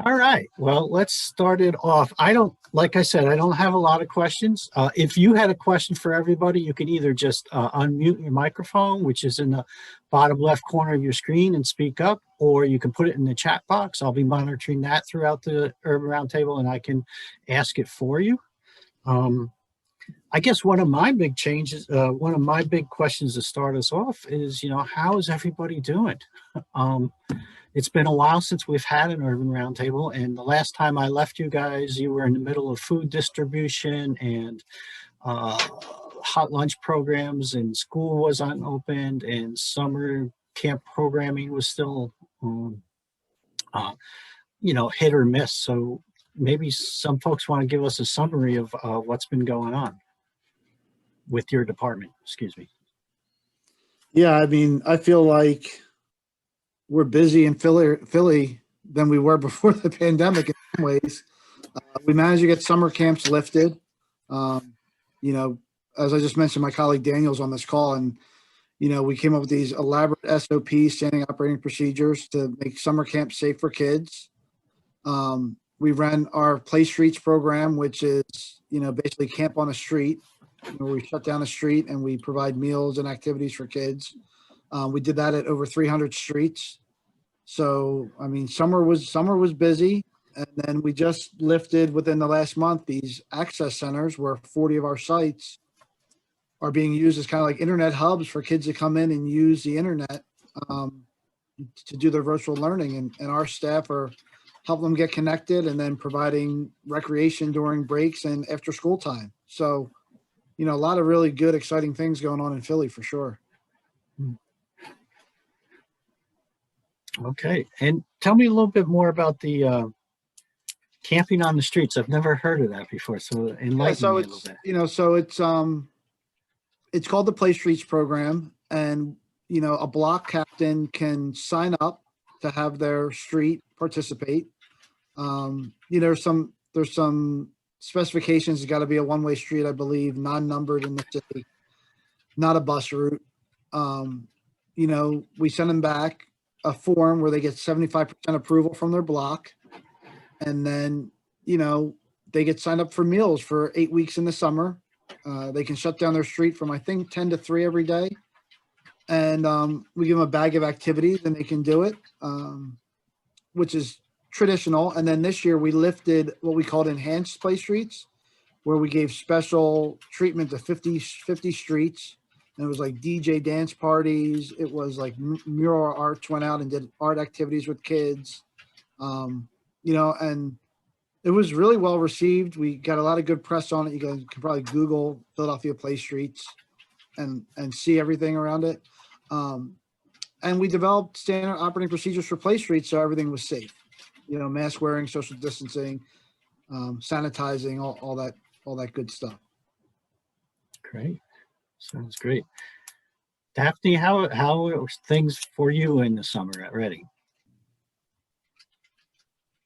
All right. Well, let's start it off. Like I said, I don't have a lot of questions. If you had a question for everybody, you can either just unmute your microphone, which is in the bottom left corner of your screen, and speak up, or you can put it in the chat box. I'll be monitoring that throughout the Urban Roundtable, and I can ask it for you. I guess one of my big changes, one of my big questions to start us off is, how is everybody doing? It's been a while since we've had an Urban Roundtable, and the last time I left you guys, you were in the middle of food distribution and hot lunch programs, and school was unopened, and summer camp programming was still, hit or miss. So maybe some folks want to give us a summary of what's been going on with your department. Excuse me. Yeah, I mean, I feel like we're busy in Philly than we were before the pandemic in some ways. We managed to get summer camps lifted. As I just mentioned, my colleague Daniel's on this call, and, we came up with these elaborate SOPs, standing operating procedures, to make summer camp safe for kids. We ran our Play Streets program, which is, basically camp on a street, where we shut down a street and we provide meals and activities for kids. We did that at over 300 streets. So, I mean, summer was busy. And then we just lifted within the last month these access centers where 40 of our sites are being used as kind of like internet hubs for kids to come in and use the internet to do their virtual learning. And our staff are helping them get connected and then providing recreation during breaks and after school time. So, a lot of really good, exciting things going on in Philly for sure. Okay. And tell me a little bit more about the camping on the streets. I've never heard of that before. So enlighten me a little bit. It's called the Play Streets program, and, a block captain can sign up to have their street participate. There's some specifications. It's got to be a one-way street, I believe, non-numbered in the city, not a bus route. We send them back a form where they get 75% approval from their block. And then, they get signed up for meals for 8 weeks in the summer. They can shut down their street from, I think, 10 to 3 every day. And we give them a bag of activities and they can do it, which is traditional. And then this year we lifted what we called enhanced play streets, where we gave special treatment to 50 streets. And it was like DJ dance parties. It was like mural arts went out and did art activities with kids, and it was really well received. We got a lot of good press on it. You guys can probably Google Philadelphia Play Streets and see everything around it. And we developed standard operating procedures for Play Streets so everything was safe. Mask wearing, social distancing, sanitizing, all that good stuff. Great. Sounds great. Daphne, how are things for you in the summer at Reading?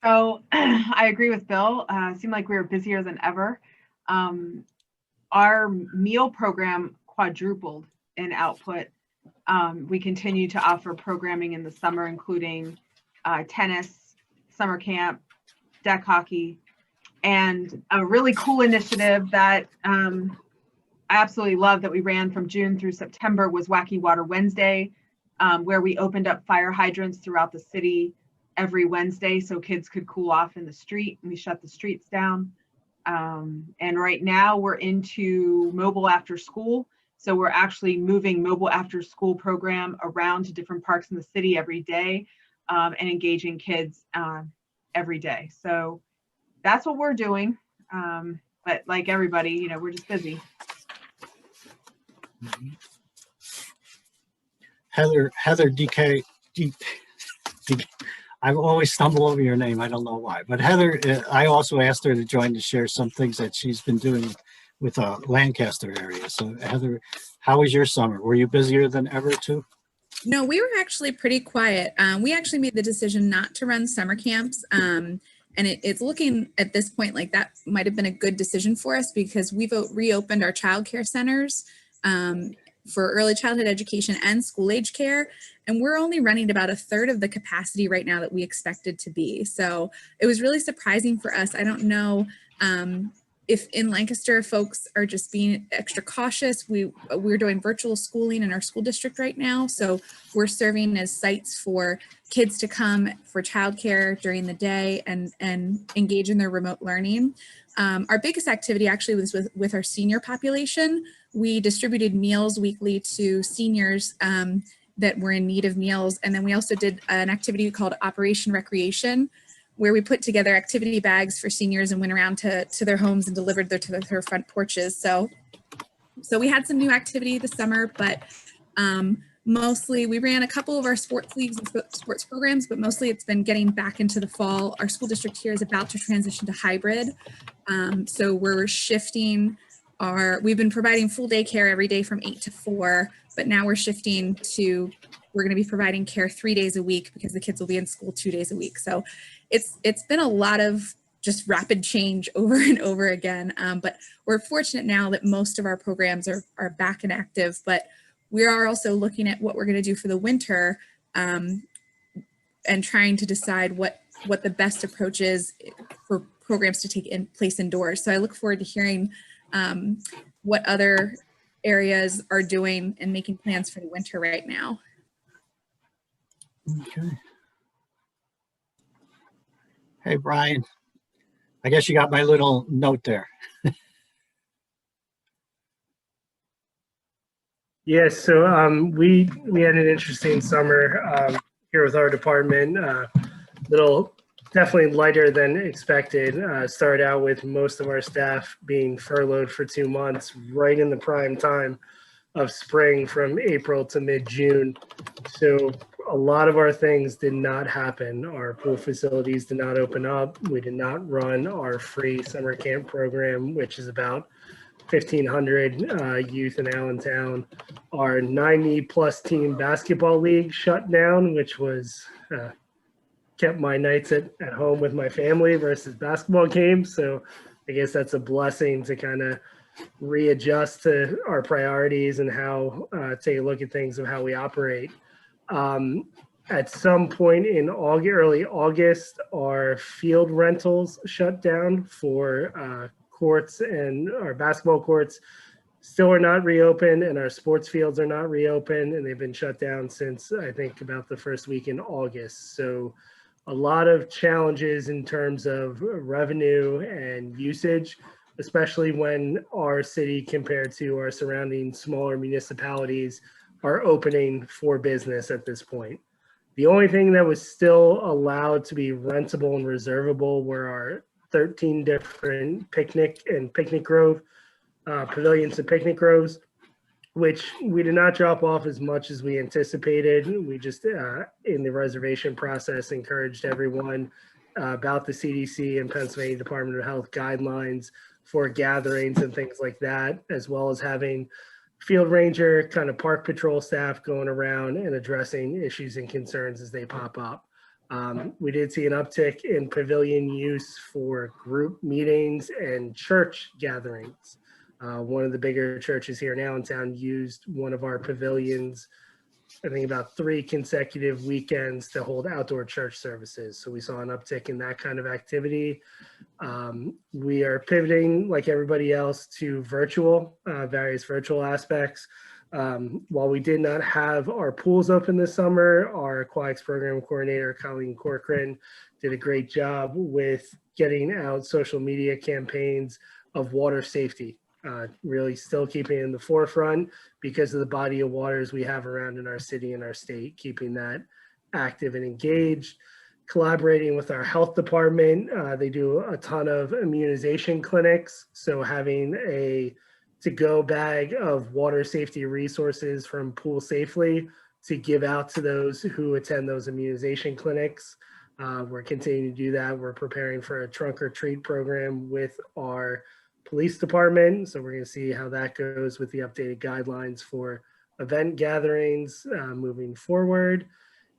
So I agree with Bill. It seemed like we were busier than ever. Our meal program quadrupled in output. We continue to offer programming in the summer, including tennis, summer camp, deck hockey, and a really cool initiative that I absolutely love that we ran from June through September was Wacky Water Wednesday, where we opened up fire hydrants throughout the city every Wednesday so kids could cool off in the street, and we shut the streets down. And right now we're into mobile after school. So we're actually moving mobile after school program around to different parks in the city every day, and engaging kids every day. So that's what we're doing. But like everybody, we're just busy. Heather DK, I always stumble over your name. I don't know why. But Heather, I also asked her to join to share some things that she's been doing with Lancaster area. So Heather, how was your summer? Were you busier than ever too? No, we were actually pretty quiet. We actually made the decision not to run summer camps. And it's looking at this point like that might have been a good decision for us because we've reopened our childcare centers for early childhood education and school age care. And we're only running about a third of the capacity right now that we expected to be. So it was really surprising for us. I don't know if in Lancaster folks are just being extra cautious. We're doing virtual schooling in our school district right now. So we're serving as sites for kids to come for childcare during the day and engage in their remote learning. Our biggest activity actually was with our senior population. We distributed meals weekly to seniors that were in need of meals. And then we also did an activity called Operation Recreation, where we put together activity bags for seniors and went around to their homes and delivered to their front porches. So we had some new activity this summer, but mostly we ran a couple of our sports leagues and sports programs, but mostly it's been getting back into the fall. Our school district here is about to transition to hybrid. So we're shifting we've been providing full day care every day from 8 to 4, but now we're shifting to, we're going to be providing care 3 days a week because the kids will be in school 2 days a week. So it's been a lot of just rapid change over and over again. But we're fortunate now that most of our programs are back and active, but we are also looking at what we're going to do for the winter and trying to decide what the best approach is for programs to take place indoors. So I look forward to hearing what other areas are doing and making plans for the winter right now. Okay. Hey, Brian, I guess you got my little note there. Yes, so we had an interesting summer here with our department. Little definitely lighter than expected. Started out with most of our staff being furloughed for 2 months, right in the prime time of spring from April to mid-June. So a lot of our things did not happen. Our pool facilities did not open up. We did not run our free summer camp program, which is about 1,500 youth in Allentown. Our 90-plus team basketball league shut down, which was kept my nights at home with my family versus basketball games. So I guess that's a blessing to kind of readjust to our priorities and how take a look at things of how we operate. At some point in early August, our field rentals shut down for courts, and our basketball courts still are not reopened, and our sports fields are not reopened, and they've been shut down since I think about the first week in August. So a lot of challenges in terms of revenue and usage, especially when our city compared to our surrounding smaller municipalities are opening for business at this point. The only thing that was still allowed to be rentable and reservable were our 13 different picnic grove pavilions and picnic groves, which we did not drop off as much as we anticipated. We just, in the reservation process, encouraged everyone about the CDC and Pennsylvania Department of Health guidelines for gatherings and things like that, as well as having field ranger kind of park patrol staff going around and addressing issues and concerns as they pop up. We did see an uptick in pavilion use for group meetings and church gatherings. One of the bigger churches here in Allentown used one of our pavilions, I think about 3 consecutive weekends to hold outdoor church services. So we saw an uptick in that kind of activity. We are pivoting, like everybody else, to virtual, various virtual aspects. While we did not have our pools open this summer, our aquatics program coordinator, Colleen Corcoran, did a great job with getting out social media campaigns of water safety. Really still keeping it in the forefront because of the body of waters we have around in our city and our state, keeping that active and engaged. Collaborating with our health department, they do a ton of immunization clinics. So having a to-go bag of water safety resources from Pool Safely to give out to those who attend those immunization clinics. We're continuing to do that. We're preparing for a trunk or treat program with our police department. So we're going to see how that goes with the updated guidelines for event gatherings moving forward.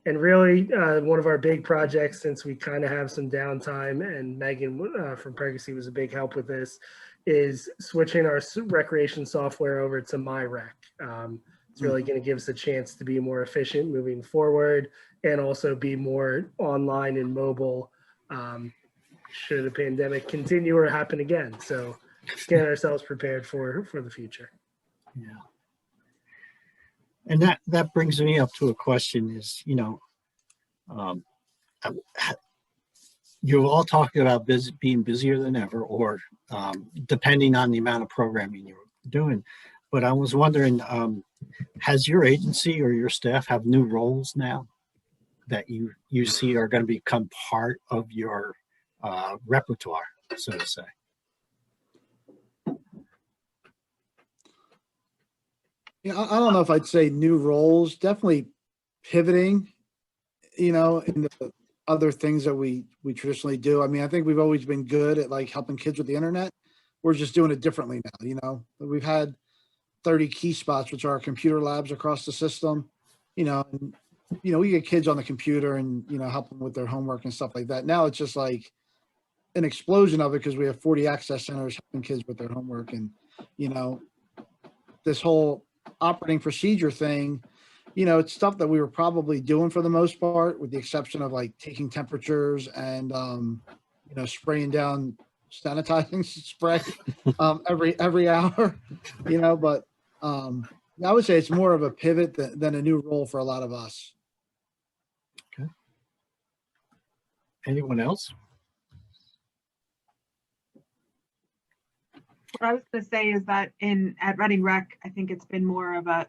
And really, one of our big projects, since we kind of have some downtime, and Megan from Pregnancy was a big help with this, is switching our recreation software over to MyRec. It's really going to give us a chance to be more efficient moving forward, and also be more online and mobile should the pandemic continue or happen again. So getting ourselves prepared for the future. Yeah. And that brings me up to a question is, you know, you're all talking about being busier than ever, or depending on the amount of programming you're doing. But I was wondering, has your agency or your staff have new roles now that you see are going to become part of your repertoire, so to say? Yeah, I don't know if I'd say new roles, definitely pivoting, you know, into other things that we traditionally do. I mean, I think we've always been good at like helping kids with the internet. We're just doing it differently now, you know. We've had 30 key spots, which are our computer labs across the system, you know, and, you know, we get kids on the computer and, you know, help them with their homework and stuff like that. Now it's just like an explosion of it because we have 40 access centers helping kids with their homework. And, you know, this whole operating procedure thing, you know, it's stuff that we were probably doing for the most part, with the exception of like taking temperatures and, you know, spraying down sanitizing spray every hour, you know, but I would say it's more of a pivot than a new role for a lot of us. Okay. Anyone else? What I was going to say is that at Reading Rec, I think it's been more of a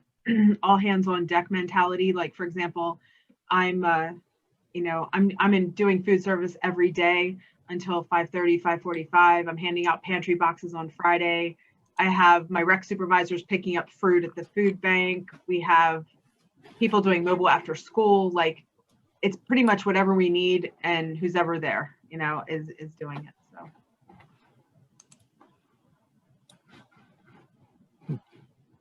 all hands on deck mentality. Like, for example, I'm in doing food service every day until 5:30, 5:45. I'm handing out pantry boxes on Friday. I have my rec supervisors picking up fruit at the food bank. We have people doing mobile after school. Like, it's pretty much whatever we need, and who's ever there, you know, is doing it. So.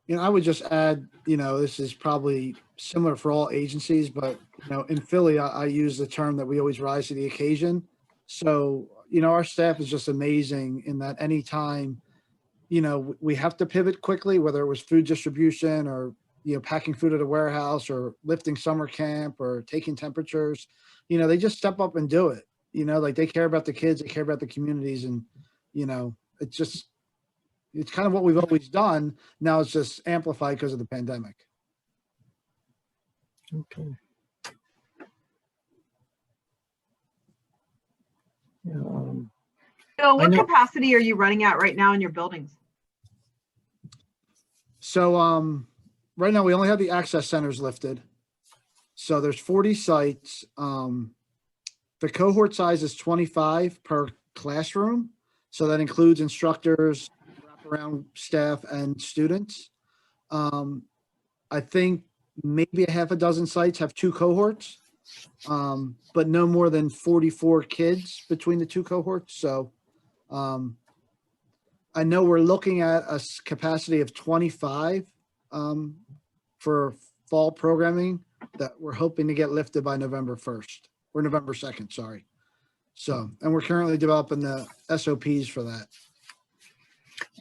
You know, I would just add, you know, this is probably similar for all agencies, but, you know, in Philly, I use the term that we always rise to the occasion. So, you know, our staff is just amazing in that anytime, you know, we have to pivot quickly, whether it was food distribution or, you know, packing food at a warehouse or lifting summer camp or taking temperatures, you know, they just step up and do it. You know, like they care about the kids, they care about the communities, and, you know, it's kind of what we've always done. Now it's just amplified because of the pandemic. Okay. Yeah, Bill, what know- capacity are you running at right now in your buildings? So right now we only have the access centers lifted. So there's 40 sites. The cohort size is 25 per classroom. So that includes instructors, wraparound staff, and students. I think maybe a half a dozen sites have 2 cohorts, but no more than 44 kids between the 2 cohorts. So I know we're looking at a capacity of 25 for fall programming that we're hoping to get lifted by November 1st or November 2nd, sorry. So, and we're currently developing the SOPs for that.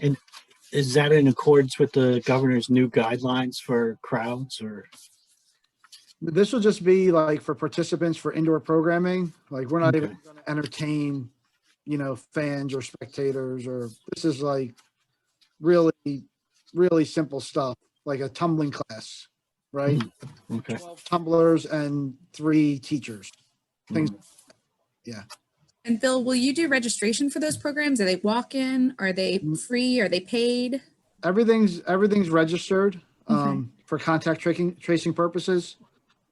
And is that in accordance with the governor's new guidelines for crowds, or? This will just be like for participants for indoor programming. Like we're not even going to entertain, you know, fans or spectators, or this is like really, really simple stuff, like a tumbling class, right? Okay. 12 tumblers and 3 teachers. Things, yeah. And Bill, will you do registration for those programs? Are they walk-in? Are they free? Are they paid? Everything's registered for contact tracing purposes.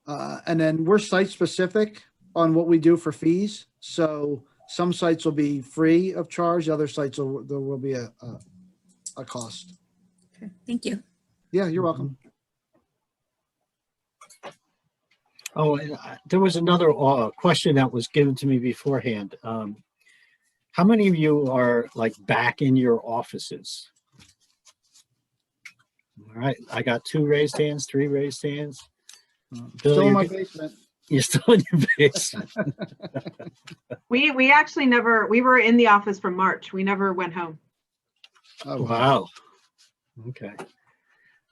And then we're site specific on what we do for fees. So some sites will be free of charge. Other sites there will be a cost. Okay, thank you. Yeah, you're welcome. Oh, and there was another question that was given to me beforehand. How many of you are like back in your offices? All right, I got 2 raised hands, 3 raised hands. Bill, Still in you're my good? basement. You're still in your basement. We actually never, we were in the office from March. We never went home. Oh, Wow. Okay.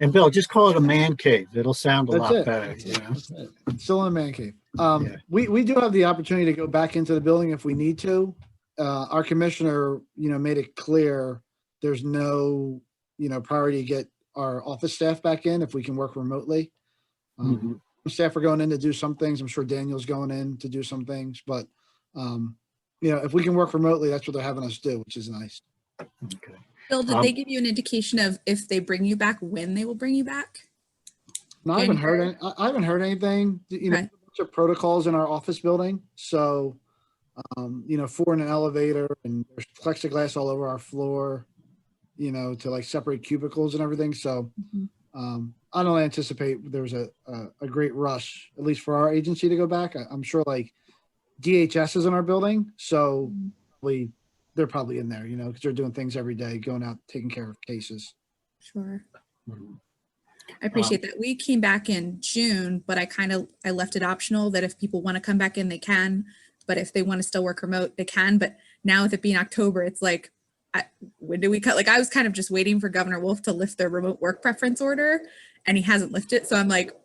And Bill, just call it a man cave. It'll sound a That's lot it. better, That's you it. know? That's it. Still in a man cave. Yeah. We do have the opportunity to go back into the building if we need to. Our commissioner, made it clear there's no, priority to get our office staff back in if we can work remotely. Mhm. Staff are going in to do some things. I'm sure Daniel's going in to do some things, but if we can work remotely, that's what they're having us do, which is nice. Okay. Bill, did they give you an indication of if they bring you back, when they will bring you back? No, I haven't heard I haven't heard anything. Okay. There's a bunch of protocols in our office building. So, 4 in an elevator, and there's plexiglass all over our floor, to like separate cubicles and everything. So, I don't anticipate there's a great rush, at least for our agency, to go back. I'm sure like DHS is in our building. So they're probably in there, because they're doing things every day, going out, taking care of cases. Sure. Mhm. I appreciate that. We came back in June, but I left it optional that if people want to come back in, they can. But if they want to still work remote, they can. But now with it being October, it's like, when do we cut? Like I was kind of just waiting for Governor Wolf to lift their remote work preference order, and he hasn't lifted it. So I'm like,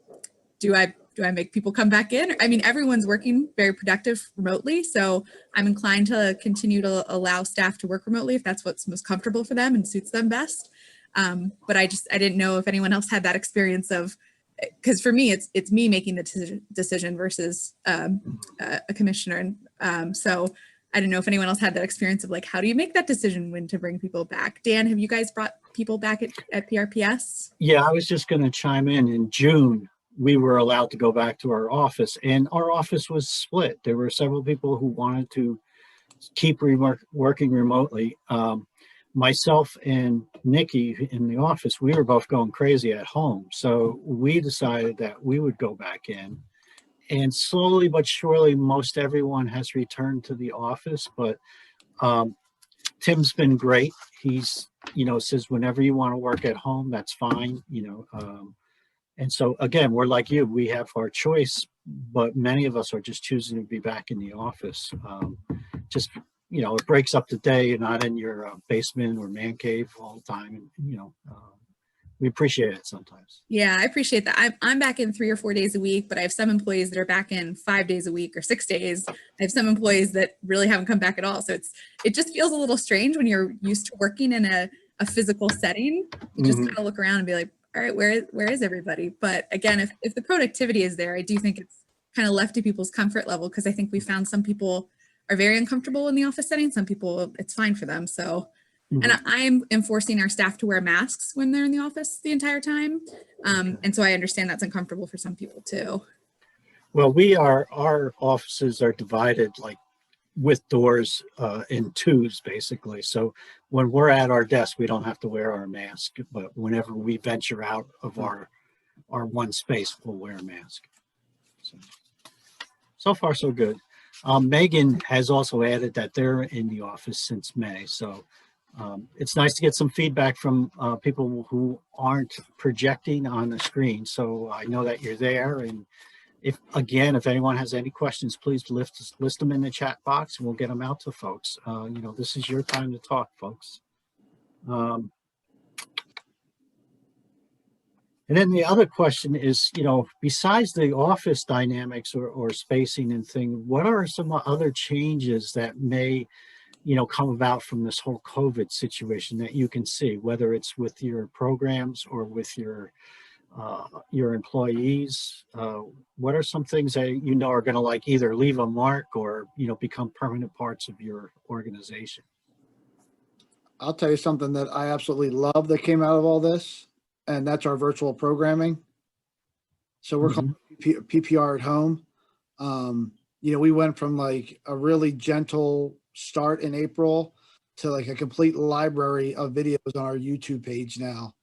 do I make people come back in? I mean, everyone's working very productive remotely. So I'm inclined to continue to allow staff to work remotely if that's what's most comfortable for them and suits them best. But I didn't know if anyone else had that experience of, because for me, it's me making the decision versus a commissioner. And so I didn't know if anyone else had that experience of like, how do you make that decision when to bring people back? Dan, have you guys brought people back at PRPS? Yeah, I was just going to chime in. In June, we were allowed to go back to our office, and our office was split. There were several people who wanted to keep working remotely. Myself and Nikki in the office, we were both going crazy at home. So we decided that we would go back in. And slowly but surely, most everyone has returned to the office. But Tim's been great. He's, says whenever you want to work at home, that's fine, and so again, we're like you, we have our choice, but many of us are just choosing to be back in the office. Just, it breaks up the day. You're not in your basement or man cave all the time. And, we appreciate it sometimes. Yeah, I appreciate that. I'm back in 3 or 4 days a week, but I have some employees that are back in 5 days a week or 6 days. I have some employees that really haven't come back at all. So it just feels a little strange when you're used to working in a physical setting. You just kind of look around and be like, all right, where is everybody? But again, if the productivity is there, I do think it's kind of left to people's comfort level, because I think we found some people are very uncomfortable in the office setting. Some people, it's fine for them. So, and I'm enforcing our staff to wear masks when they're in the office the entire time. And so I understand that's uncomfortable for some people too. Well, our offices are divided like with doors in twos, basically. So when we're at our desk, we don't have to wear our mask, but whenever we venture out of our one space, we'll wear a mask. So far, so good. Megan has also added that they're in the office since May. So it's nice to get some feedback from people who aren't projecting on the screen. So I know that you're there, and if anyone has any questions, please list them in the chat box and we'll get them out to folks. This is your time to talk, folks. And then the other question is, besides the office dynamics or spacing and thing, what are some other changes that may, come about from this whole COVID situation that you can see, whether it's with your programs or with your employees? What are some things that are going to like either leave a mark or become permanent parts of your organization? I'll tell you something that I absolutely love that came out of all this, and that's our virtual programming. So we're calling it PPR at home. We went from like a really gentle start in April to like a complete library of videos on our YouTube page now.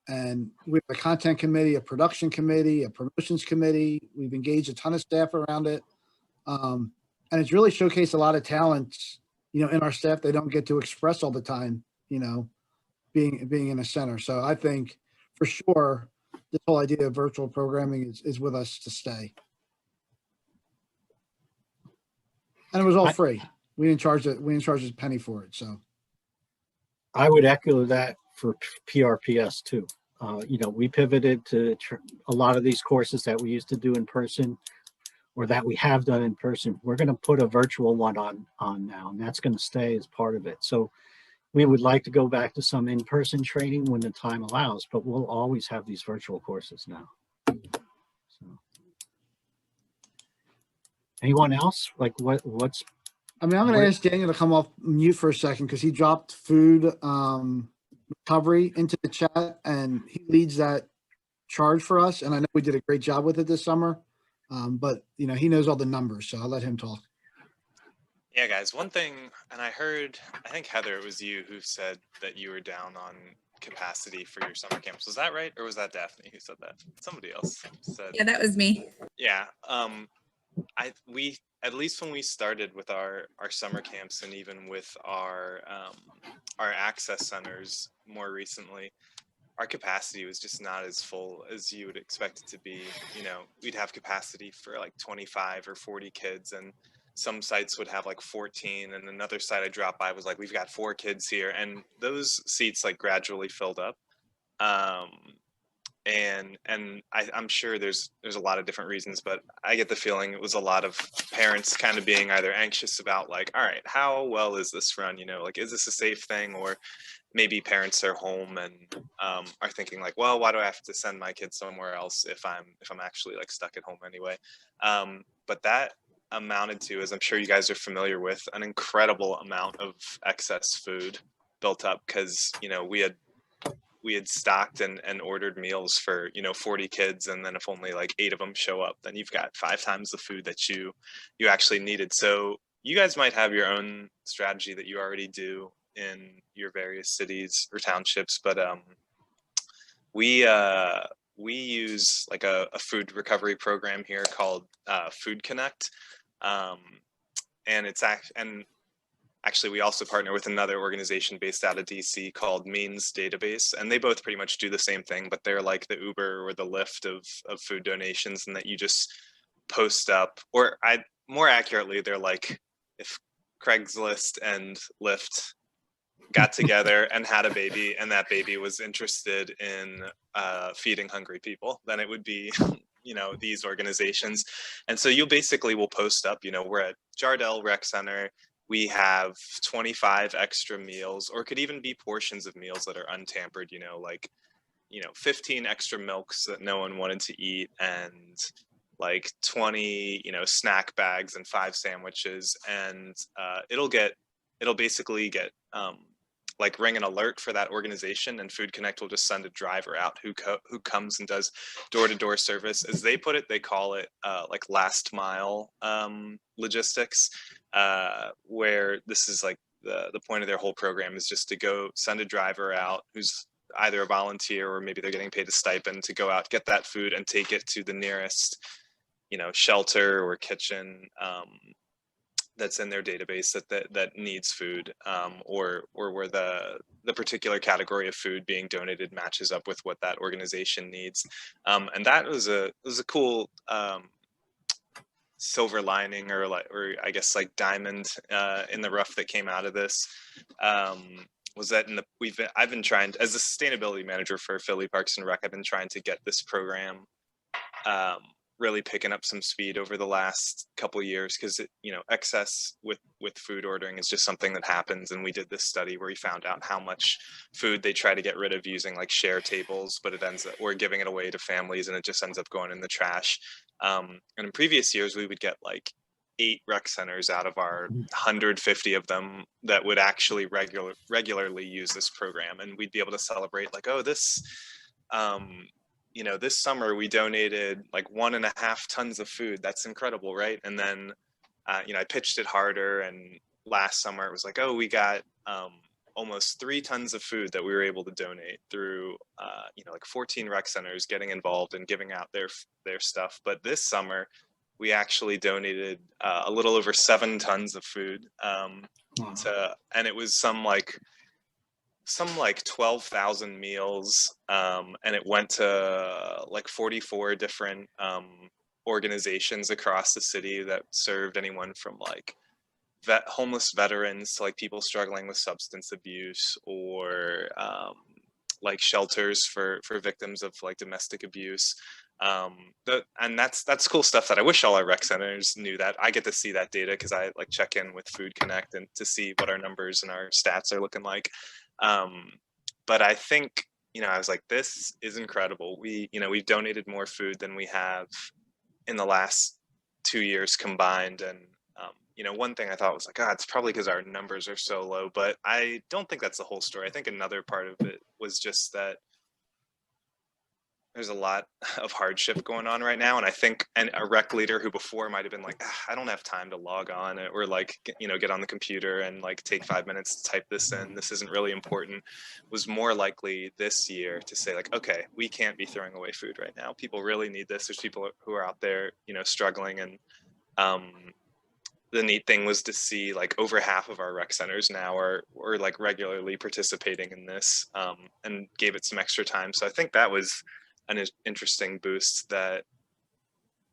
And we have a content committee, a production committee, a promotions committee. We've engaged a ton of staff around it. And it's really showcased a lot of talents, in our staff they don't get to express all the time, being in a center. So I think for sure, this whole idea of virtual programming is with us to stay. And it was all free. We didn't charge it. We didn't charge a penny for it. So I would echo that for PRPS too. We pivoted to a lot of these courses that we used to do in person or that we have done in person. We're going to put a virtual one on now, and that's going to stay as part of it. So we would like to go back to some in-person training when the time allows, but we'll always have these virtual courses now. So. Anyone else? Like what's I'm going to ask Daniel to come off mute for a second because he dropped food recovery into the chat, and he leads that charge for us. And I know we did a great job with it this summer, but he knows all the numbers, so I'll let him talk. Yeah, guys, one thing, and I think Heather, it was you who said that you were down on capacity for your summer camps. Was that right? Or was that Daphne who said that? Somebody else said. Yeah, that was me. Yeah. We, at least when we started with our summer camps and even with our access centers more recently, our capacity was just not as full as you would expect it to be. We'd have capacity for like 25 or 40 kids, and some sites would have like 14, and another site I dropped by was like, we've got 4 kids here, and those seats like gradually filled up. And I'm sure there's a lot of different reasons, but I get the feeling it was a lot of parents kind of being either anxious about like, all right, how well is this run? Like, is this a safe thing? Or maybe parents are home and are thinking like, well, why do I have to send my kids somewhere else if I'm actually like stuck at home anyway? But that amounted to, as I'm sure you guys are familiar with, an incredible amount of excess food built up because we had stocked and ordered meals for 40 kids, and then if only like 8 of them show up, then you've got 5 times the food that you actually needed. So you guys might have your own strategy that you already do in your various cities or townships, but we use like a food recovery program here called Food Connect, and actually, we also partner with another organization based out of DC called Means Database, and they both pretty much do the same thing, but they're like the Uber or the Lyft of food donations, and that you just post up, or more accurately, they're like if Craigslist and Lyft got together and had a baby, and that baby was interested in feeding hungry people, then it would be these organizations. And so you basically will post up, we're at Jardel Rec Center. We have 25 extra meals, or it could even be portions of meals that are untampered, like 15 extra milks that no one wanted to eat, and like 20 snack bags and 5 sandwiches, and it'll basically get like ring an alert for that organization, and Food Connect will just send a driver out who comes and does door-to-door service. As they put it, they call it like last mile logistics, where this is like the point of their whole program is just to go send a driver out who's either a volunteer or maybe they're getting paid a stipend to go out, get that food and take it to the nearest shelter or kitchen that's in their database that needs food, or where the particular category of food being donated matches up with what that organization needs. And that was a cool silver lining, or I guess like diamond in the rough that came out of this. Was that I've been trying, as a sustainability manager for Philly Parks and Rec, I've been trying to get this program really picking up some speed over the last couple of years, because excess with food ordering is just something that happens. And we did this study where we found out how much food they try to get rid of using like share tables, but it ends up we're giving it away to families and it just ends up going in the trash. And in previous years we would get like 8 rec centers out of our 150 of them that would actually regularly use this program, and we'd be able to celebrate like, oh, this this summer we donated like 1.5 tons of food. That's incredible, right? And then, I pitched it harder, and last summer it was like, oh, we got almost 3 tons of food that we were able to donate through, like 14 rec centers getting involved and giving out their stuff. But this summer we actually donated a little over 7 tons of food, and it was some like 12,000 meals, and it went to like 44 different organizations across the city that served anyone from like homeless veterans to like people struggling with substance abuse, or like shelters for victims of like domestic abuse. And that's cool stuff that I wish all our rec centers knew. That I get to see that data because I like check in with Food Connect and to see what our numbers and our stats are looking like. But I think, I was like, this is incredible. We've donated more food than we have in the last 2 years combined. And one thing I thought was like, it's probably because our numbers are so low, but I don't think that's the whole story. I think another part of it was just that there's a lot of hardship going on right now. And I think a rec leader who before might have been like, I don't have time to log on or like, get on the computer and like take 5 minutes to type this in. This isn't really important, was more likely this year to say like, okay, we can't be throwing away food right now. People really need this. There's people who are out there, struggling. And the neat thing was to see like over half of our rec centers now are like regularly participating in this, and gave it some extra time. So I think that was an interesting boost, that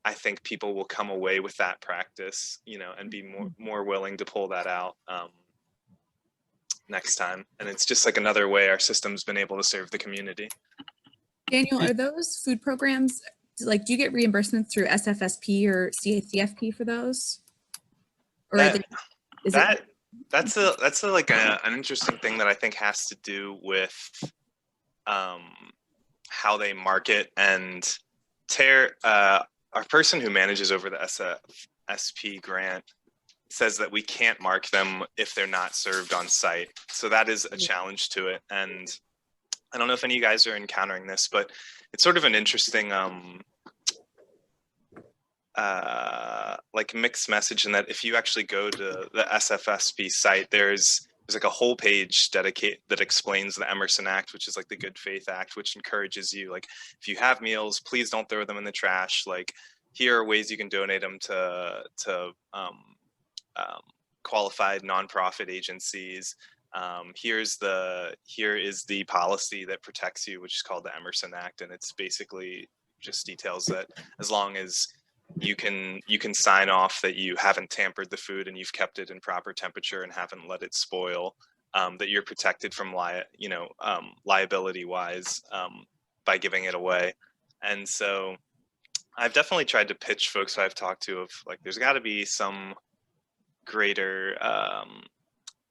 I think people will come away with that practice, and be more willing to pull that out next time. And it's just like another way our system's been able to serve the community. Daniel, are those food programs, like, do you get reimbursement through SFSP or CACFP for those? Or that's like an interesting thing that I think has to do with how they market. And our person who manages over the SFSP grant says that we can't mark them if they're not served on site. So that is a challenge to it. And I don't know if any of you guys are encountering this, but it's sort of an interesting like mixed message in that if you actually go to the SFSP site, there's like a whole page dedicated that explains the Emerson Act, which is like the Good Faith Act, which encourages you, like, if you have meals, please don't throw them in the trash. Like, here are ways you can donate them to qualified nonprofit agencies. Here is the policy that protects you, which is called the Emerson Act, and it's basically just details that as long as you can sign off that you haven't tampered the food and you've kept it in proper temperature and haven't let it spoil, that you're protected from liability wise by giving it away. And so I've definitely tried to pitch folks I've talked to of like, there's got to be some greater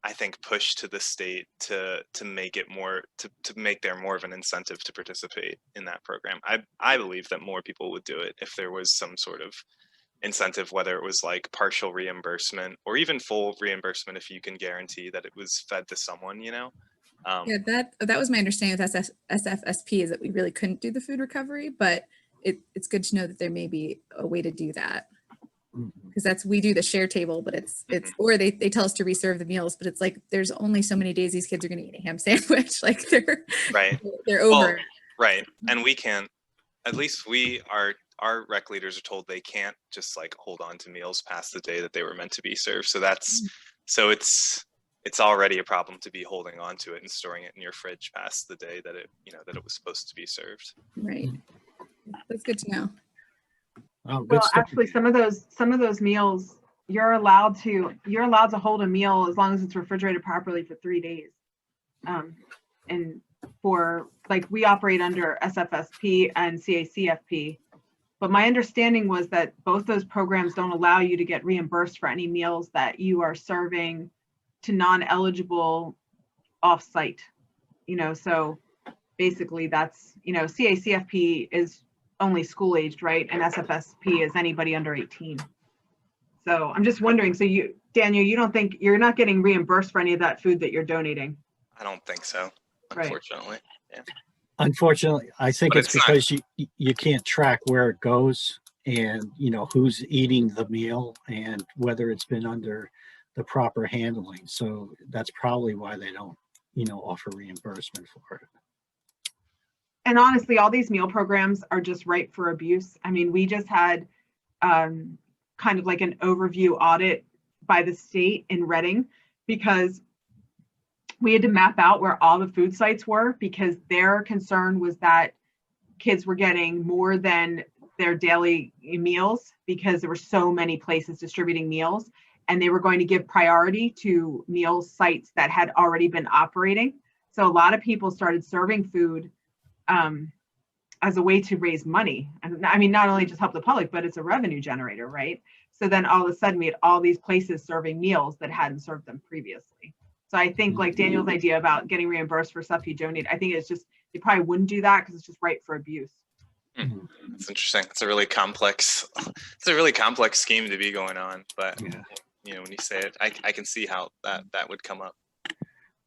I think push to the state to make it more, to make there more of an incentive to participate in that program. I believe that more people would do it if there was some sort of incentive, whether it was like partial reimbursement or even full reimbursement if you can guarantee that it was fed to someone, Yeah, that was my understanding with SFSP, is that we really couldn't do the food recovery, but it's good to know that there may be a way to do that. Because we do the share table, but it's or they tell us to reserve the meals, but it's like there's only so many days these kids are going to eat a ham sandwich. Like they're over. Well, right, and we can't. At least our rec leaders are told they can't just like hold on to meals past the day that they were meant to be served. So it's already a problem to be holding on to it and storing it in your fridge past the day that it was supposed to be served. Right. That's good to know. Oh, well, actually, some of those meals, you're allowed to hold a meal as long as it's refrigerated properly for 3 days. And for like, we operate under SFSP and CACFP, but my understanding was that both those programs don't allow you to get reimbursed for any meals that you are serving to non-eligible off-site. So basically that's, CACFP is only school aged, right? And SFSP is anybody under 18. So I'm just wondering, so Daniel, you don't think you're not getting reimbursed for any of that food that you're donating? I don't think so, unfortunately. Right. Yeah. Unfortunately, I think it's because you can't track where it goes and who's eating the meal and whether it's been under the proper handling. So that's probably why they don't, offer reimbursement for it. And honestly, all these meal programs are just ripe for abuse. I mean, we just had kind of like an overview audit by the state in Reading, because we had to map out where all the food sites were, because their concern was that kids were getting more than their daily meals because there were so many places distributing meals. and they were going to give priority to meal sites that had already been operating. So a lot of people started serving food as a way to raise money. And I mean, not only just help the public, but it's a revenue generator, right? So then all of a sudden we had all these places serving meals that hadn't served them previously. So I think like Daniel's idea about getting reimbursed for stuff you donate, I think it's just, you probably wouldn't do that because it's just ripe for abuse. It's interesting. It's a really complex scheme to be going on. But you know, when you say it, I can see how that would come up.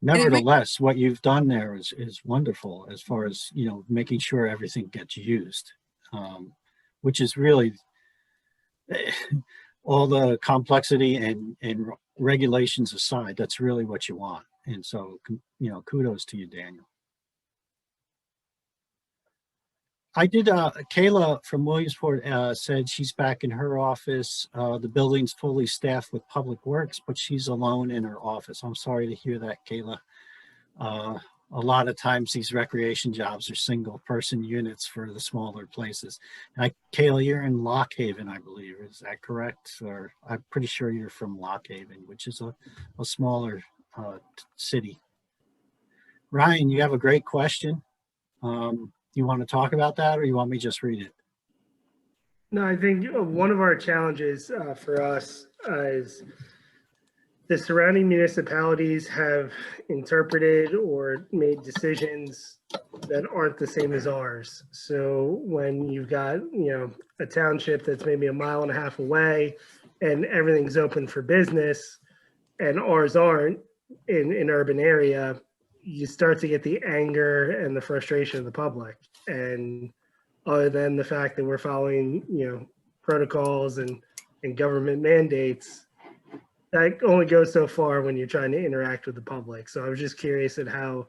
Nevertheless, what you've done there is wonderful as far as, you know, making sure everything gets used, which is really all the complexity and regulations aside, that's really what you want. And so, you know, kudos to you, Daniel. I did, Kayla from Williamsport said she's back in her office. The building's fully staffed with public works, but she's alone in her office. I'm sorry to hear that, Kayla. A lot of times these recreation jobs are single person units for the smaller places. Kayla, you're in Lock Haven, I believe. Is that correct? Or I'm pretty sure you're from Lock Haven, which is a smaller city. Ryan, you have a great question. You want to talk about that, or you want me to just read it? No, I think one of our challenges for us is the surrounding municipalities have interpreted or made decisions that aren't the same as ours. So when you've got, you know, a township that's maybe 1.5 miles away and everything's open for business and ours aren't in an urban area, you start to get the anger and the frustration of the public. And other than the fact that we're following, you know, protocols and government mandates, that only goes so far when you're trying to interact with the public. So I was just curious at how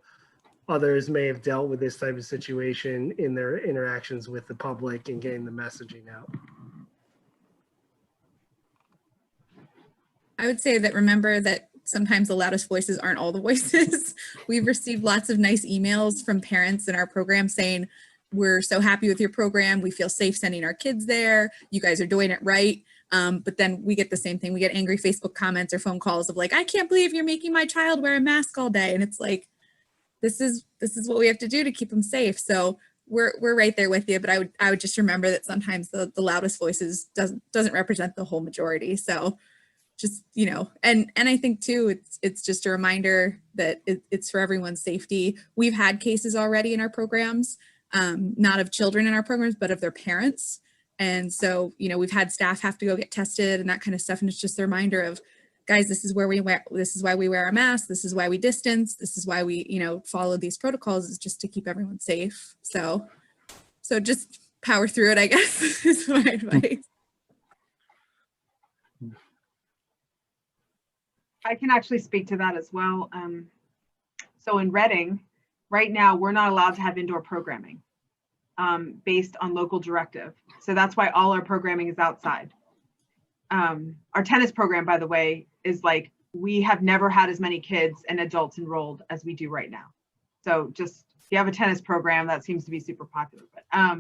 others may have dealt with this type of situation in their interactions with the public and getting the messaging out. I would say that remember that sometimes the loudest voices aren't all the voices. We've received lots of nice emails from parents in our program saying, we're so happy with your program. We feel safe sending our kids there. You guys are doing it right. But then we get the same thing. We get angry Facebook comments or phone calls of like, I can't believe you're making my child wear a mask all day. And it's like, this is what we have to do to keep them safe. So we're right there with you. But I would just remember that sometimes the loudest voices doesn't represent the whole majority. So just, you know, and I think too, it's just a reminder that it's for everyone's safety. We've had cases already in our programs, not of children in our programs, but of their parents. And so, you know, we've had staff have to go get tested and that kind of stuff. And it's just a reminder of, guys, this is why we wear our masks. This is why we distance. This is why we, you know, follow these protocols, is just to keep everyone safe. So just power through it, I guess, is my advice. I can actually speak to that as well. So in Reading, right now, we're not allowed to have indoor programming based on local directive. So that's why all our programming is outside. Our tennis program, by the way, is like, we have never had as many kids and adults enrolled as we do right now. So just, if you have a tennis program, that seems to be super popular. But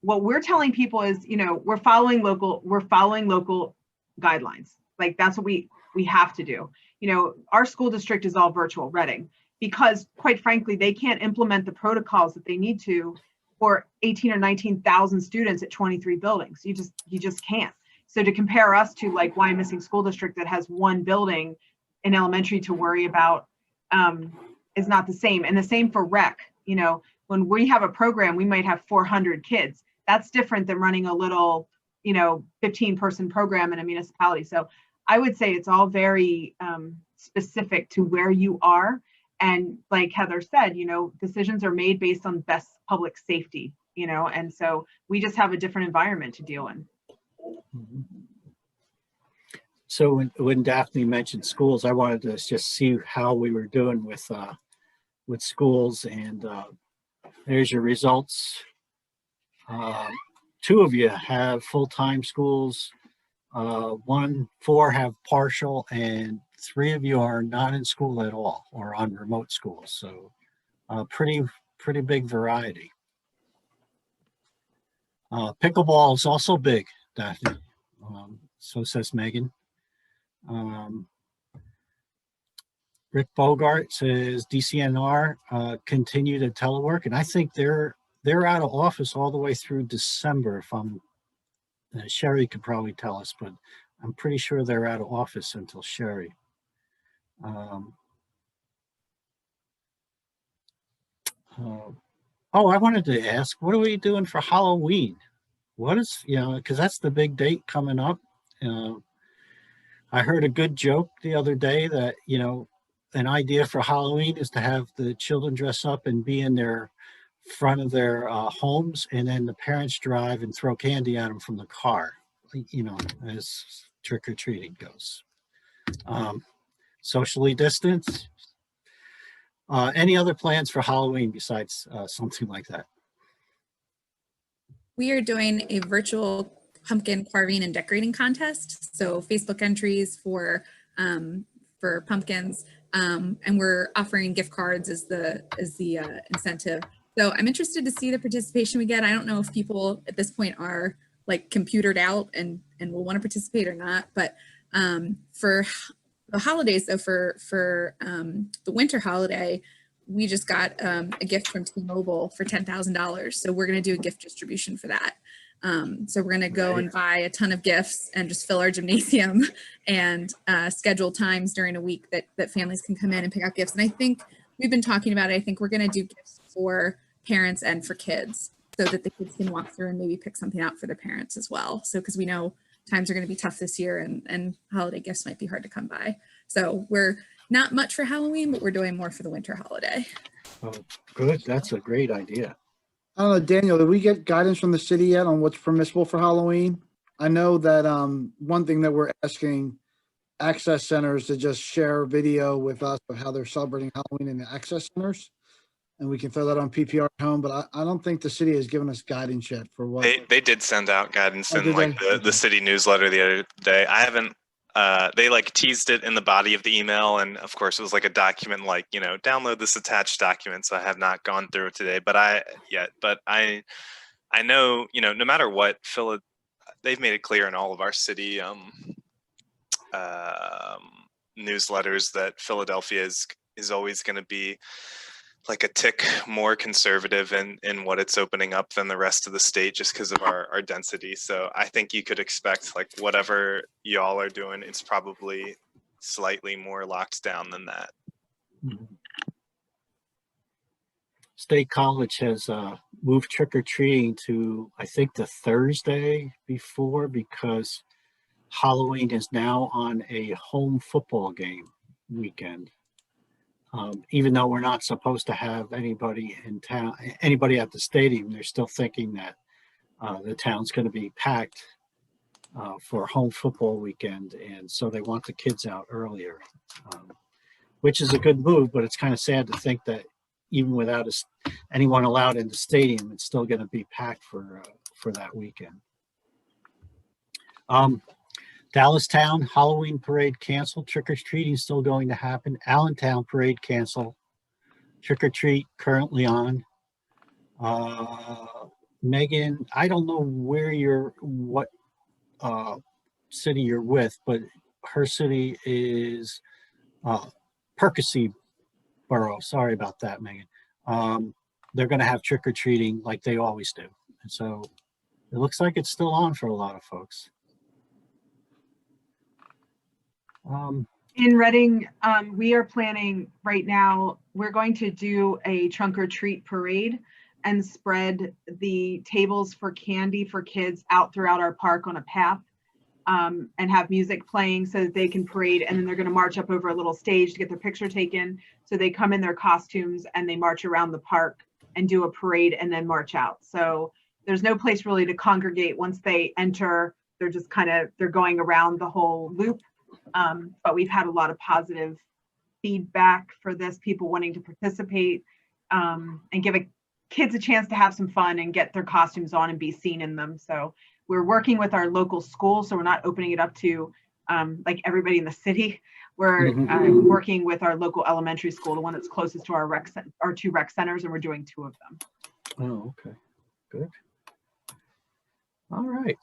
what we're telling people is, you know, we're following local guidelines. Like that's what we have to do. You know, our school district is all virtual, Reading, because quite frankly, they can't implement the protocols that they need to for 18 or 19,000 students at 23 buildings. You just can't. So to compare us to like Wyomissing School District that has one building in elementary to worry about is not the same. And the same for rec. You know, when we have a program, we might have 400 kids. That's different than running a little, you know, 15-person program in a municipality. So I would say it's all very specific to where you are. And like Heather said, you know, decisions are made based on best public safety, you know, and so we just have a different environment to deal in. So when Daphne mentioned schools, I wanted to just see how we were doing with schools, and there's your results. 2 of you have full-time schools, 4 have partial, and 3 of you are not in school at all or on remote schools. So pretty big variety. Pickleball is also big, Daphne. So says Megan. Rick Bogart says DCNR continue to telework, and I think they're out of office all the way through December. If I'm Sherry could probably tell us, but I'm pretty sure they're out of office until Sherry. Oh, I wanted to ask, what are we doing for Halloween? What is, because that's the big date coming up. I heard a good joke the other day that, an idea for Halloween is to have the children dress up and be in their front of their homes, and then the parents drive and throw candy at them from the car, as trick-or-treating goes. Socially distanced. Any other plans for Halloween besides something like that? We are doing a virtual pumpkin carving and decorating contest. So Facebook entries for pumpkins, and we're offering gift cards as the incentive. So I'm interested to see the participation we get. I don't know if people at this point are like computered out and will want to participate or not, but for the holidays, so for the winter holiday, we just got a gift from T-Mobile for $10,000. So we're going to do a gift distribution for that. So we're going to go and buy a ton of gifts and just fill our gymnasium and schedule times during a week that families can come in and pick out gifts. And I think we've been talking about it. I think we're going to do gifts for parents and for kids so that the kids can walk through and maybe pick something out for their parents as well. So because we know times are going to be tough this year and holiday gifts might be hard to come by. So we're not much for Halloween, but we're doing more for the winter holiday. Oh, good. That's a great idea. I don't know, Daniel, did we get guidance from the city yet on what's permissible for Halloween? I know that one thing that we're asking access centers to just share video with us of how they're celebrating Halloween in the access centers. And we can throw that on PPR at home, but I don't think the city has given us guidance yet for what. They did send out guidance Oh, in did like they? the city newsletter the other day. I haven't they like teased it in the body of the email, and of course it was like a document like, download this attached document. So I have not gone through it today, but I know, no matter what, they've made it clear in all of our city newsletters that Philadelphia is always going to be like a tick more conservative in what it's opening up than the rest of the state, just because of our density. So I think you could expect like whatever y'all are doing, it's probably slightly more locked down than that. State College has moved trick-or-treating to, I think, the Thursday before, because Halloween is now on a home football game weekend. Even though we're not supposed to have anybody in town, anybody at the stadium, they're still thinking that the town's going to be packed for home football weekend. And so they want the kids out earlier, which is a good move, but it's kind of sad to think that even without anyone allowed in the stadium, it's still going to be packed for that weekend. Dallastown Halloween parade canceled. Trick-or-treating still going to happen. Allentown parade canceled. Trick-or-treat currently on. Megan, I don't know what city you're with, but her city is Percy Borough. Sorry about that, Megan. They're going to have trick-or-treating like they always do. And so it looks like it's still on for a lot of folks. In Reading, we are planning right now, we're going to do a trunk or treat parade and spread the tables for candy for kids out throughout our park on a path, and have music playing so that they can parade. And then they're going to march up over a little stage to get their picture taken. So they come in their costumes and they march around the park and do a parade and then march out. So there's no place really to congregate once they enter. They're just they're going around the whole loop. But we've had a lot of positive feedback for this, people wanting to participate and give kids a chance to have some fun and get their costumes on and be seen in them. So we're working with our local school, so we're not opening it up to like everybody in the city. We're working with our local elementary school, the one that's closest to our two rec centers, and we're doing 2 of them. Oh, okay, good. All right.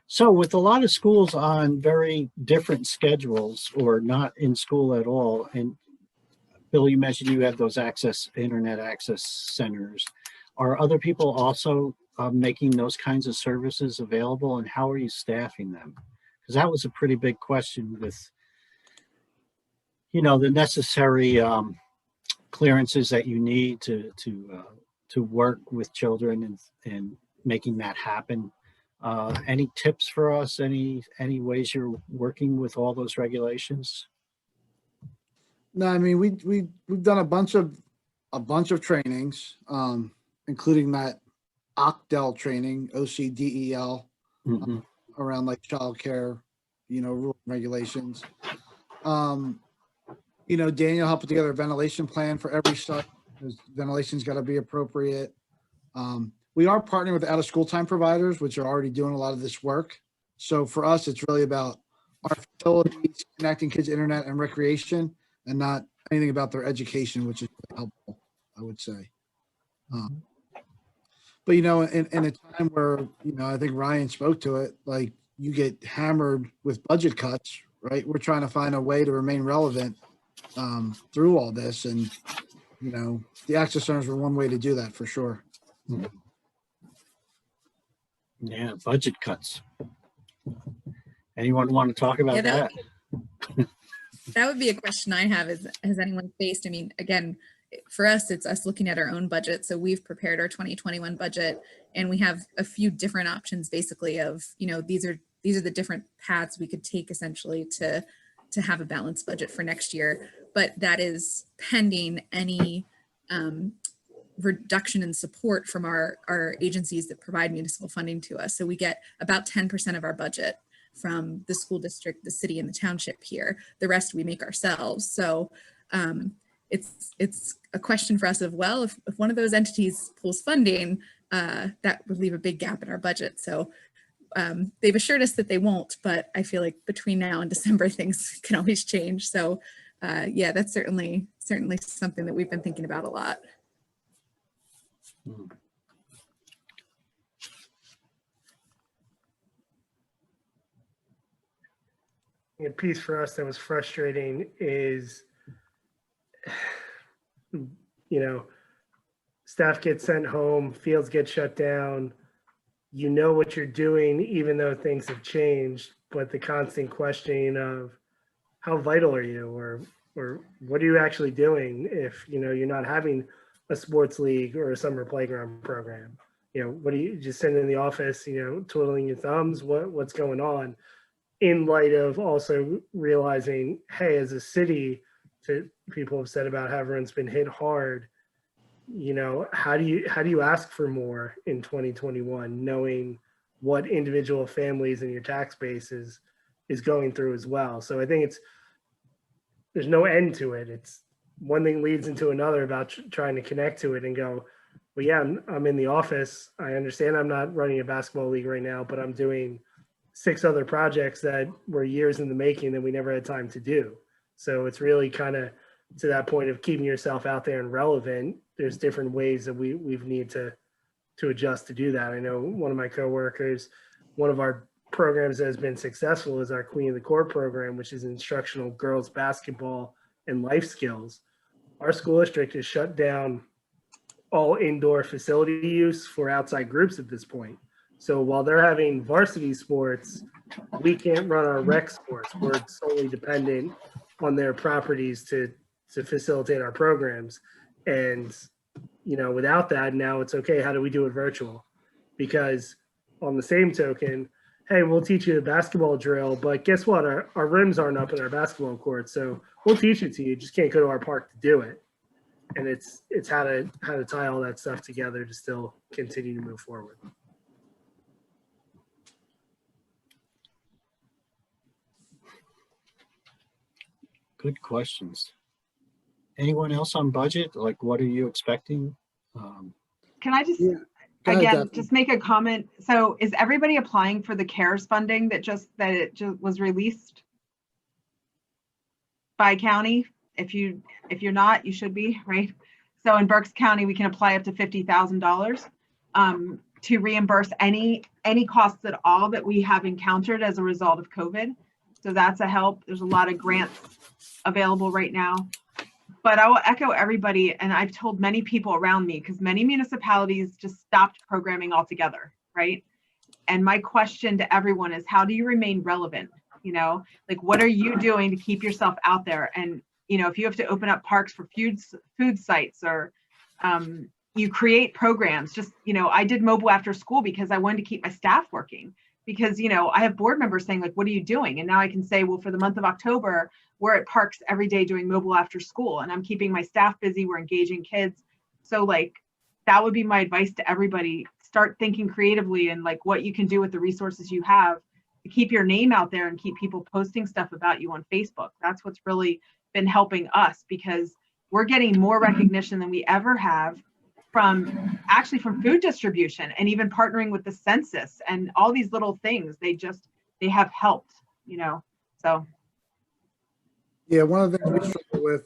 So with a lot of schools on very different schedules or not in school at all, and Bill, you mentioned you have those internet access centers. Are other people also making those kinds of services available, and how are you staffing them? Because that was a pretty big question with, you know, the necessary clearances that you need to work with children and making that happen. Any tips for us? Any ways you're working with all those regulations? No, I mean, we've done a bunch of trainings, including that OCDEL training, OCDEL, Mhm. around like childcare, you know, rule and regulations. You know, Daniel helped put together a ventilation plan for every site. Because ventilation's got to be appropriate. We are partnering with out of school time providers, which are already doing a lot of this work. So for us, it's really about our facilities, connecting kids to internet and recreation, and not anything about their education, which is really helpful, I would say. But you know, in a time where, you know, I think Ryan spoke to it, like you get hammered with budget cuts, right? We're trying to find a way to remain relevant through all this, and you know, the access centers were one way to do that for sure. Yeah, budget cuts. Anyone want to talk about that? That would be a question I have is, has anyone faced, I mean, again, for us, it's us looking at our own budget. So we've prepared our 2021 budget and we have a few different options basically of, you know, these are the different paths we could take essentially to have a balanced budget for next year. But that is pending any reduction in support from our agencies that provide municipal funding to us. So we get about 10% of our budget from the school district, the city, and the township here. The rest we make ourselves. So it's a question for us of, well, if one of those entities pulls funding, that would leave a big gap in our budget. So they've assured us that they won't, but I feel like between now and December, things can always change. So yeah, that's certainly something that we've been thinking about a lot. A piece for us that was frustrating is, you know, staff get sent home, fields get shut down. You know what you're doing, even though things have changed, but the constant questioning of how vital are you, or what are you actually doing if, you know, you're not having a sports league or a summer playground program? You know, what are you just sitting in the office, you know, twiddling your thumbs? What's going on? In light of also realizing, hey, as a city, people have said about how everyone's been hit hard, you know, how do you ask for more in 2021, knowing what individual families in your tax base is going through as well? So I think there's no end to it. It's one thing leads into another about trying to connect to it and go, well, yeah, I'm in the office. I understand I'm not running a basketball league right now, but I'm doing 6 other projects that were years in the making that we never had time to do. So it's really kind of to that point of keeping yourself out there and relevant. There's different ways that we need to adjust to do that. I know one of my coworkers, one of our programs that has been successful is our Queen of the Court program, which is instructional girls basketball and life skills. Our school district has shut down all indoor facility use for outside groups at this point. So while they're having varsity sports, we can't run our rec sports. We're solely dependent on their properties to facilitate our programs. And, you know, without that, now it's okay, how do we do it virtual? Because on the same token, hey, we'll teach you a basketball drill, but guess what? Our rims aren't up in our basketball court. So we'll teach it to you, just can't go to our park to do it. And it's how to tie all that stuff together to still continue to move forward. Good questions. Anyone else on budget? Like, what are you expecting? Can I just, Yeah. Go ahead, again, Daphne. just make a comment? So is everybody applying for the CARES funding that it just was released by county? If you're not, you should be, right? So in Berks County, we can apply up to $50,000. to reimburse any costs at all that we have encountered as a result of COVID. So that's a help. There's a lot of grants available right now. But I will echo everybody, and I've told many people around me, because many municipalities just stopped programming altogether, right? And my question to everyone is, how do you remain relevant? You know, like, what are you doing to keep yourself out there? And, you know, if you have to open up parks for food sites, or you create programs, just, you know, I did mobile after school because I wanted to keep my staff working, because, you know, I have board members saying, like, what are you doing? And now I can say, well, for the month of October, we're at parks every day doing mobile after school, and I'm keeping my staff busy. We're engaging kids. So, like, that would be my advice to everybody. Start thinking creatively and like what you can do with the resources you have to keep your name out there and keep people posting stuff about you on Facebook. That's what's really been helping us, because we're getting more recognition than we ever have from food distribution, and even partnering with the census and all these little things. They have helped, you know. So Yeah, one of the things we struggle with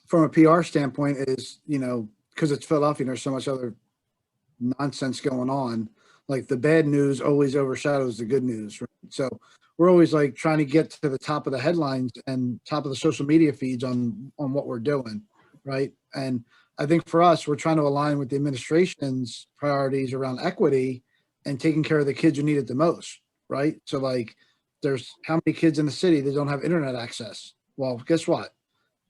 from a PR standpoint is, you know, because it's Philadelphia and there's so much other nonsense going on, like the bad news always overshadows the good news, right? So we're always like trying to get to the top of the headlines and top of the social media feeds on what we're doing, right? And I think for us, we're trying to align with the administration's priorities around equity and taking care of the kids who need it the most, right? So like, there's how many kids in the city that don't have internet access? Well, guess what?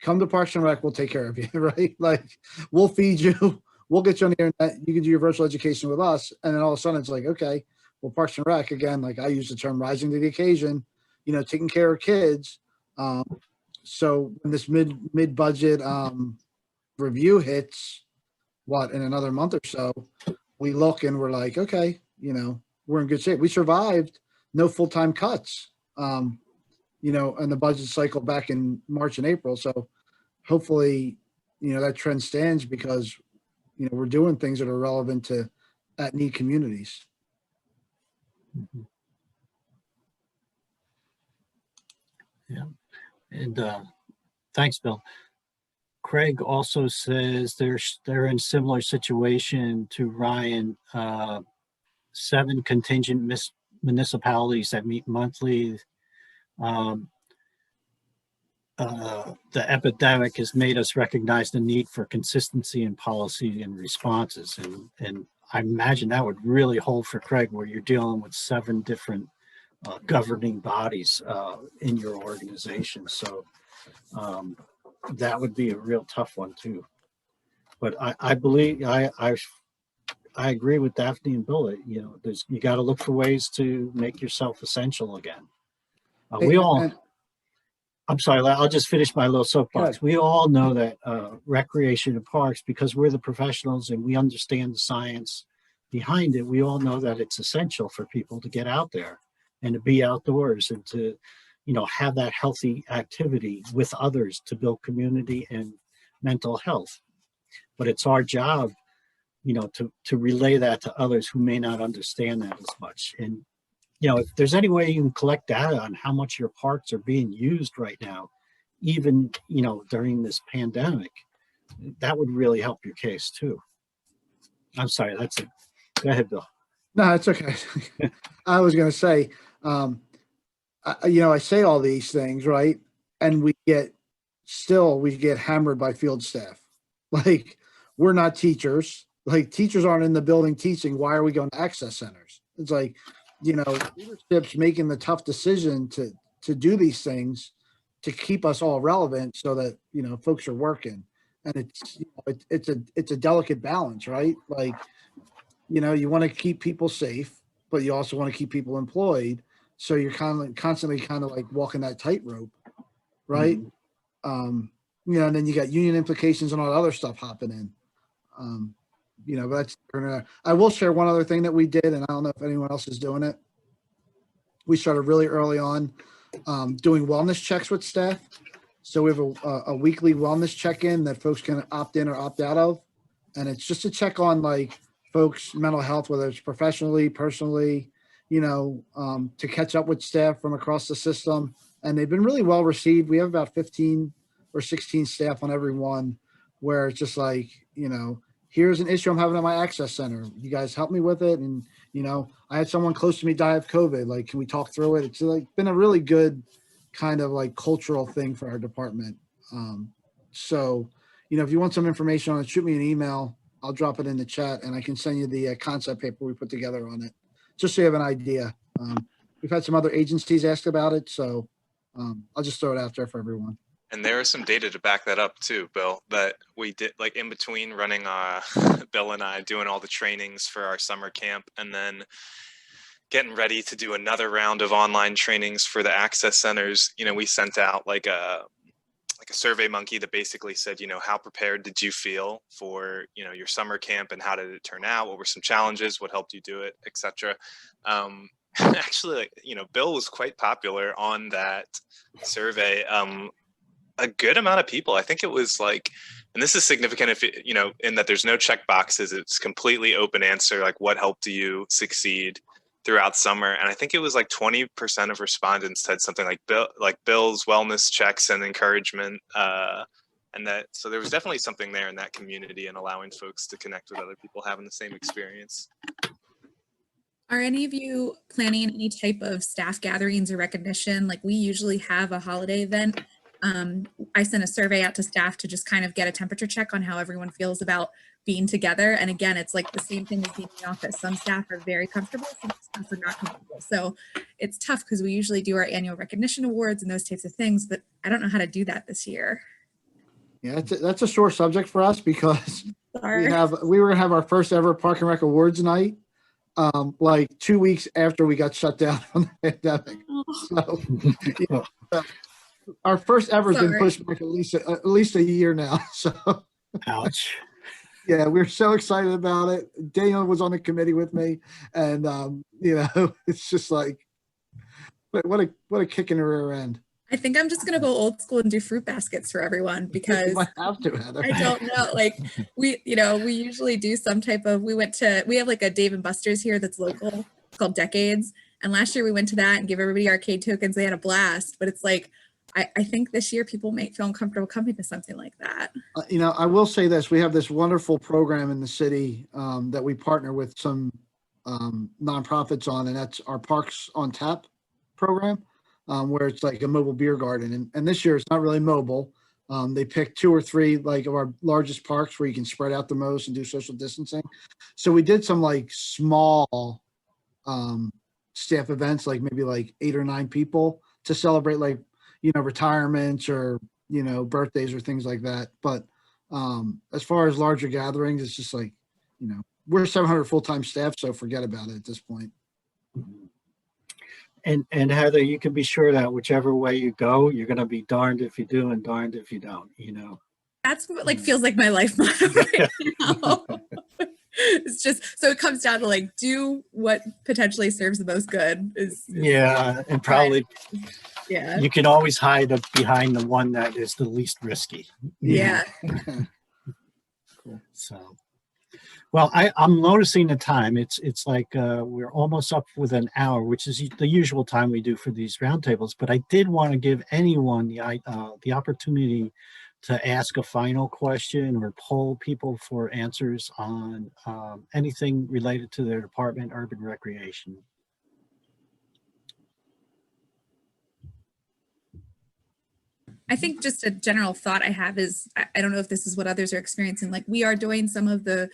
Come to Parks and Rec, we'll take care of you, right? Like, we'll feed you, we'll get you on the internet, you can do your virtual education with us. And then all of a sudden it's like, okay, well, Parks and Rec, again, like I use the term rising to the occasion, you know, taking care of kids. So when this mid-budget review hits, in another month or so, we look and we're like, okay, you know, we're in good shape. We survived no full-time cuts, you know, in the budget cycle back in March and April. So hopefully, you know, that trend stands, because, you know, we're doing things that are relevant to at-need communities. Mhm. Yeah, and thanks, Bill. Craig also says they're in similar situation to Ryan. 7 contingent municipalities that meet monthly. The epidemic has made us recognize the need for consistency in policy and responses, and I imagine that would really hold for Craig, where you're dealing with 7 different governing bodies in your organization. So that would be a real tough one too. But I believe I agree with Daphne and Bill. You know, you got to look for ways to make yourself essential again. I'm sorry, I'll just finish my little soapbox. Good. We all know that recreation and parks, because we're the professionals and we understand the science behind it, we all know that it's essential for people to get out there and to be outdoors and to, you know, have that healthy activity with others to build community and mental health. But it's our job, you know, to relay that to others who may not understand that as much. And you know, if there's any way you can collect data on how much your parks are being used right now, even, you know, during this pandemic, that would really help your case too. I'm sorry, that's it. Go ahead, Bill. No, it's okay. I was going to say, you know, I say all these things, right? And we get hammered by field staff. Like, we're not teachers. Like, teachers aren't in the building teaching. Why are we going to access centers? It's like, you know, leadership's making the tough decision to do these things to keep us all relevant, so that, you know, folks are working. And it's, you know, it's a delicate balance, right? Like, you know, you want to keep people safe, but you also want to keep people employed. So you're constantly kind of like walking that tightrope, right? Mm-hmm. You know, and then you got union implications and all that other stuff hopping in. You know, but I will share one other thing that we did, and I don't know if anyone else is doing it. We started really early on doing wellness checks with staff. So we have a weekly wellness check-in that folks can opt in or opt out of. And it's just to check on like folks' mental health, whether it's professionally, personally, you know, to catch up with staff from across the system. And they've been really well received. We have about 15 or 16 staff on every one, where it's just like, you know, here's an issue I'm having at my access center. You guys help me with it. And, you know, I had someone close to me die of COVID. Like, can we talk through it? It's like been a really good kind of like cultural thing for our department. So, you know, if you want some information on it, shoot me an email. I'll drop it in the chat and I can send you the concept paper we put together on it, just so you have an idea. We've had some other agencies ask about it, so I'll just throw it out there for everyone. And there is some data to back that up too, Bill, that we did like in between running Bill and I doing all the trainings for our summer camp and then getting ready to do another round of online trainings for the access centers. You know, we sent out like a survey monkey that basically said, you know, how prepared did you feel for, you know, your summer camp and how did it turn out? What were some challenges? What helped you do it, etc. Actually, like, you know, Bill was quite popular on that survey. A good amount of people, I think it was like, and this is significant if it, you know, in that there's no check boxes, it's completely open answer, like what helped you succeed throughout summer. And I think it was like 20% of respondents said something like Bill's wellness checks and encouragement. And that, so there was definitely something there in that community and allowing folks to connect with other people having the same experience. Are any of you planning any type of staff gatherings or recognition? Like we usually have a holiday event. I sent a survey out to staff to just kind of get a temperature check on how everyone feels about being together. And again, it's like the same thing as being in the office. Some staff are very comfortable, some staff are not comfortable. So it's tough because we usually do our annual recognition awards and those types of things, but I don't know how to do that this year. Yeah, that's a sore subject for us because Sorry. we were gonna have our first ever Park and Rec Awards night, like 2 weeks after we got shut down from the pandemic. So yeah, our first ever has been pushed back at least a year now. So Ouch. yeah, we're so excited about it. Daniel was on the committee with me, and you know, it's just like what a kick in the rear end. I think I'm just gonna go old school and do fruit baskets for everyone because You might have to, Heather. I don't know. Like we usually do some type of, we have like a Dave and Buster's here that's local. It's called Decades. And last year we went to that and gave everybody arcade tokens. They had a blast, but it's like, I think this year people might feel uncomfortable coming to something like that. You know, I will say this, we have this wonderful program in the city that we partner with some nonprofits on, and that's our Parks on Tap program, where it's like a mobile beer garden. And this year it's not really mobile. They picked 2 or 3 like of our largest parks where you can spread out the most and do social distancing. So we did some like small staff events, like maybe like 8 or 9 people to celebrate like, you know, retirements or, you know, birthdays or things like that. But as far as larger gatherings, it's just like, you know, we're 700 full-time staff, so forget about it at this point. And Heather, you can be sure that whichever way you go, you're going to be darned if you do and darned if you don't, you know. That's what like feels like my life motto right now. It's just, so it comes down to like, do what potentially serves the most good is Yeah, and probably yeah. you can always hide behind the one that is the least risky. Yeah. Cool. So, well, I'm noticing the time. It's like we're almost up with an hour, which is the usual time we do for these roundtables. But I did want to give anyone the opportunity to ask a final question or poll people for answers on anything related to their department, urban recreation. I think just a general thought I have is, I don't know if this is what others are experiencing. Like we are doing some of the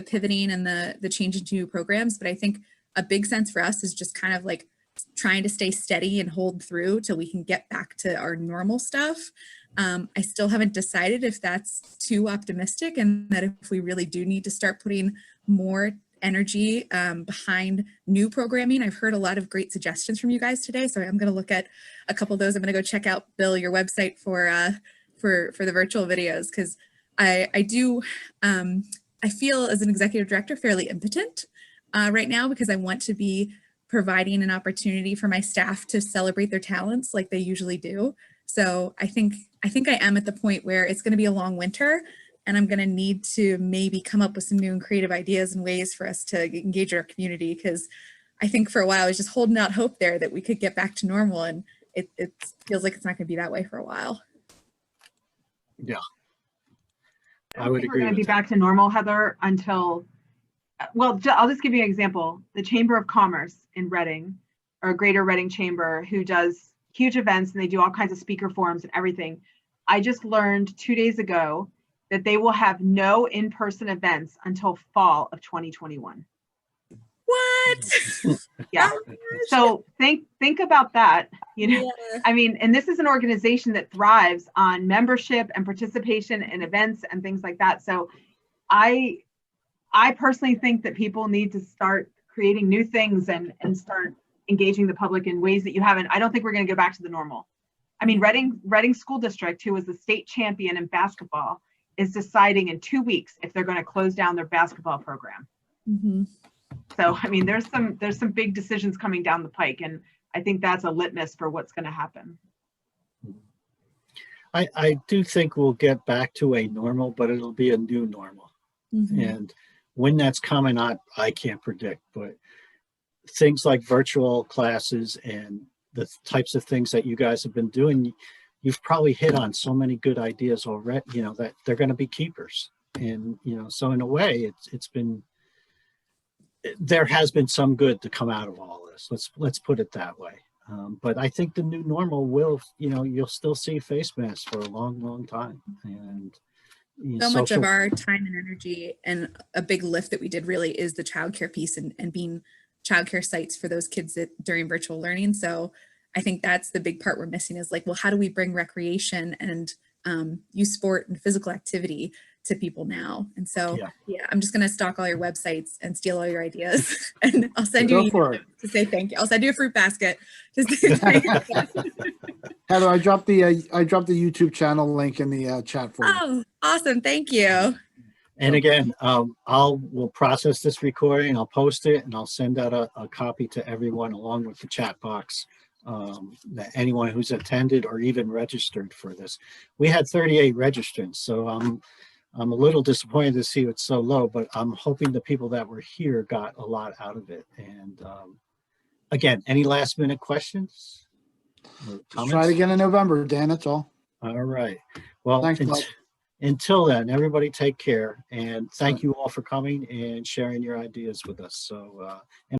pivoting and the change into new programs, but I think a big sense for us is just kind of like trying to stay steady and hold through till we can get back to our normal stuff. I still haven't decided if that's too optimistic and that if we really do need to start putting more energy behind new programming. I've heard a lot of great suggestions from you guys today, so I'm going to look at a couple of those. I'm going to go check out, Bill, your website for the virtual videos, because I feel as an executive director fairly impotent right now, because I want to be providing an opportunity for my staff to celebrate their talents like they usually do. So I think I am at the point where it's going to be a long winter, and I'm going to need to maybe come up with some new and creative ideas and ways for us to engage our community, because I think for a while I was just holding out hope there that we could get back to normal, and it feels like it's not going to be that way for a while. Yeah. I I don't would think we're agree going to be with that. back to normal, Heather, until, well, I'll just give you an example. The Chamber of Commerce in Reading, or Greater Reading Chamber, who does huge events and they do all kinds of speaker forums and everything. I just learned 2 days ago that they will have no in-person events until fall of 2021. What? Yeah. Oh my gosh. So think about that. You know, Yeah. I mean, and this is an organization that thrives on membership and participation in events and things like that. So I personally think that people need to start creating new things and start engaging the public in ways that you haven't. I don't think we're going to go back to the normal. I mean, Reading School District, who was the state champion in basketball, is deciding in 2 weeks if they're going to close down their basketball program. Mm-hmm. So, I mean, there's some big decisions coming down the pike, and I think that's a litmus for what's going to happen. I do think we'll get back to a normal, but it'll be a new normal. Mm-hmm. And when that's coming, I can't predict, but things like virtual classes and the types of things that you guys have been doing, you've probably hit on so many good ideas already, you know, that they're going to be keepers. And, you know, so in a way, there has been some good to come out of all this. Let's put it that way. But I think the new normal will, you know, you'll still see face masks for a long, long time. And So much of our time and energy and a big lift that we did really is the childcare piece and being childcare sites for those kids during virtual learning. So I think that's the big part we're missing is like, well, how do we bring recreation and use sport and physical activity to people now? And so, yeah, I'm just going to stalk all your websites and steal all your ideas and I'll send you to say thank you. I'll send you a fruit basket to say thank you. Heather, I dropped the YouTube channel link in the chat for you. Oh, awesome. Thank you. And again, we'll process this recording, I'll post it, and I'll send out a copy to everyone along with the chat box. That anyone who's attended or even registered for this. We had 38 registrants, so I'm a little disappointed to see it's so low, but I'm hoping the people that were here got a lot out of it. And again, any last minute questions? Let's try it again in November, Dan, that's all. All right. Well, thanks, until then, everybody take care. And thank you all for coming and sharing your ideas with us. So,